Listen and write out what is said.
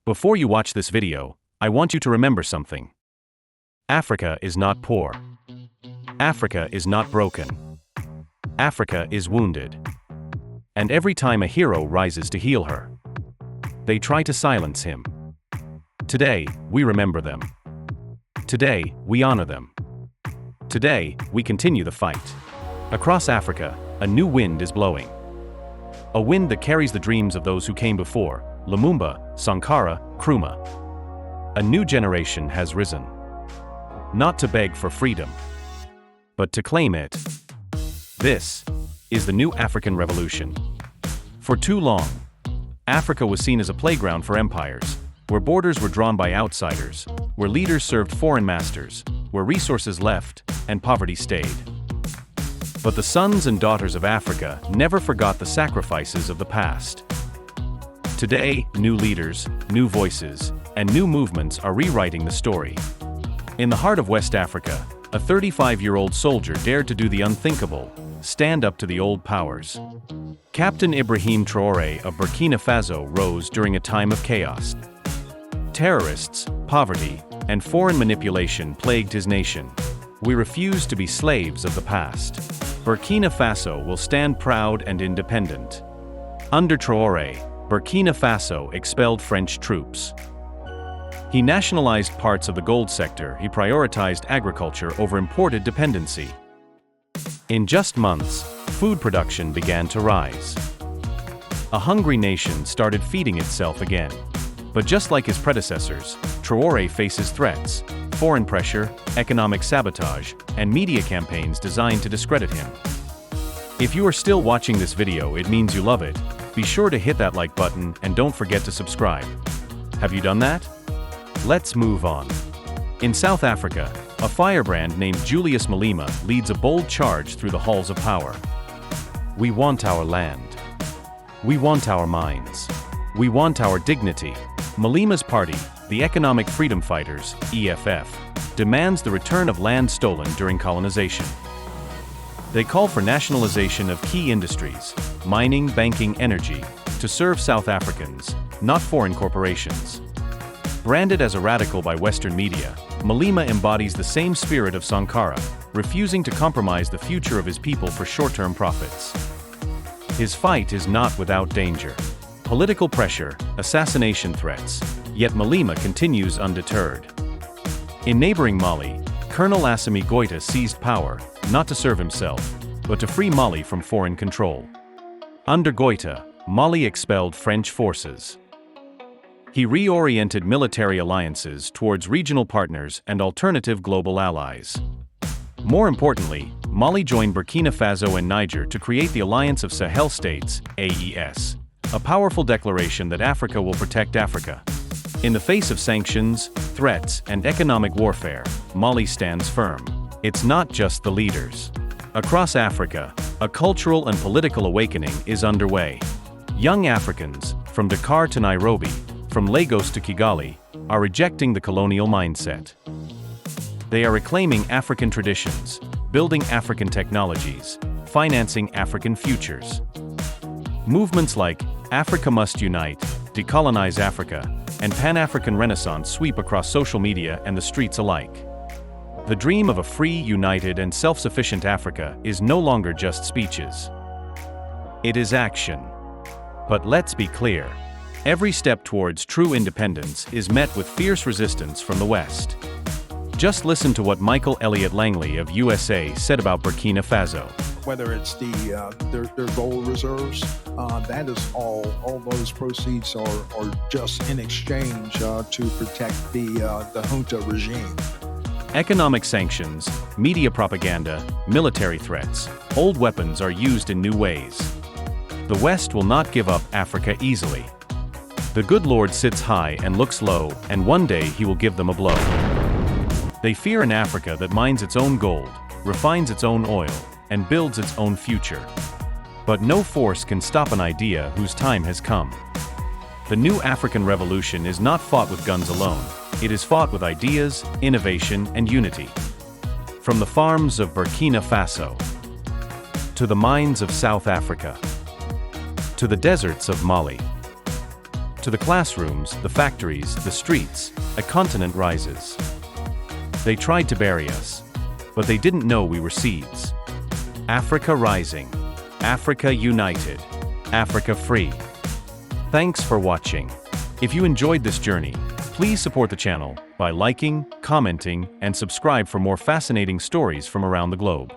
Before you watch this video, I want you to remember something. Africa is not poor. Africa is not broken. Africa is wounded. And every time a hero rises to heal her, they try to silence him. Today, we remember them. Today, we honor them. Today, we continue the fight. Across Africa, a new wind is blowing. A wind that carries the dreams of those who came before, Lumumba, Sankara, Nkrumah. A new generation has risen. Not to beg for freedom, but to claim it. This is the new African revolution. For too long, Africa was seen as a playground for empires, where borders were drawn by outsiders, where leaders served foreign masters, where resources left and poverty stayed. But the sons and daughters of Africa never forgot the sacrifices of the past. Today, new leaders, new voices, and new movements are rewriting the story. In the heart of West Africa, a 35-year-old soldier dared to do the unthinkable, stand up to the old powers. Captain Ibrahim Traore of Burkina Faso rose during a time of chaos. Terrorists, poverty, and foreign manipulation plagued his nation. We refuse to be slaves of the past. Burkina Faso will stand proud and independent. Under Traore, Burkina Faso expelled French troops. He nationalized parts of the gold sector. He prioritized agriculture over imported dependency. In just months, food production began to rise. A hungry nation started feeding itself again. But just like his predecessors, Traore faces threats, foreign pressure, economic sabotage, and media campaigns designed to discredit him. If you are still watching this video, it means you love it. Be sure to hit that like button and don't forget to subscribe. Have you done that? Let's move on. In South Africa, a firebrand named Julius Malema leads a bold charge through the halls of power. We want our land. We want our mines. We want our dignity. Malema's party, the Economic Freedom Fighters, EFF, demands the return of land stolen during colonization. They call for nationalization of key industries, mining, banking, energy, to serve South Africans, not foreign corporations. Branded as a radical by Western media, Malema embodies the same spirit of Sankara, refusing to compromise the future of his people for short-term profits. His fight is not without danger. Political pressure, assassination threats, yet Malema continues undeterred. In neighboring Mali, Colonel Assimi Goïta seized power, not to serve himself, but to free Mali from foreign control. Under Goïta, Mali expelled French forces. He reoriented military alliances towards regional partners and alternative global allies. More importantly, Mali joined Burkina Faso and Niger to create the Alliance of Sahel States, AES, a powerful declaration that Africa will protect Africa. In the face of sanctions, threats, and economic warfare, Mali stands firm. It's not just the leaders. Across Africa, a cultural and political awakening is underway. Young Africans, from Dakar to Nairobi, from Lagos to Kigali, are rejecting the colonial mindset. They are reclaiming African traditions, building African technologies, financing African futures. Movements like Africa Must Unite, Decolonize Africa, and Pan-African Renaissance sweep across social media and the streets alike. The dream of a free, united, and self-sufficient Africa is no longer just speeches. It is action. But let's be clear. Every step towards true independence is met with fierce resistance from the West. Just listen to what Michael Elliott Langley of USA said about Burkina Faso. Whether it's their gold reserves, that is all those proceeds are just in exchange to protect the junta regime. Economic sanctions, media propaganda, military threats, old weapons are used in new ways. The West will not give up Africa easily. The good Lord sits high and looks low, and one day he will give them a blow. They fear an Africa that mines its own gold, refines its own oil, and builds its own future. But no force can stop an idea whose time has come. The new African revolution is not fought with guns alone. It is fought with ideas, innovation, and unity. From the farms of Burkina Faso, to the mines of South Africa, to the deserts of Mali, To the classrooms, the factories, the streets, a continent rises. They tried to bury us, but they didn't know we were seeds. Africa rising. Africa united. Africa free. Thanks for watching. If you enjoyed this journey, please support the channel by liking, commenting, and subscribe for more fascinating stories from around the globe.